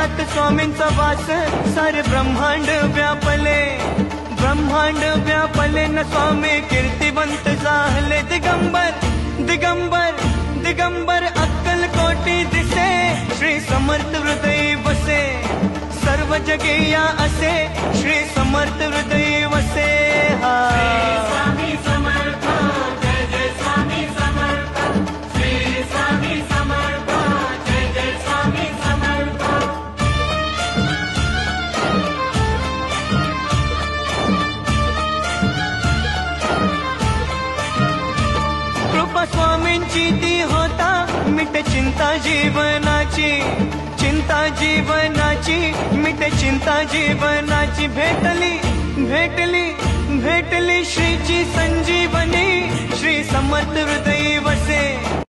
हृदयात स्वामींचा वास सारे ब्रह्मांड व्यापले, ब्रह्मांड व्यापले न स्वामी कीर्तिवंत झाले दिगंबर, दिगंबर दिगंबर अक्कल कोटी दिसे, श्री समर्थ हृदय वसे, सर्व जगे या असे श्री समर्थ हृदय वसे. हा स्वामी समर्थ, जय जय स्वामी समर्थ, श्री स्वामी समर्थ, जय जय स्वामी समर्थ. कृपा स्वामींची ती होता मिटे चिंता जीवनाची, चिंता जीवनाची मिटे चिंता जीवनाची. भेटली भेटली भेटली श्रीची संजीवनी, श्री समर्थ हृदय वसे.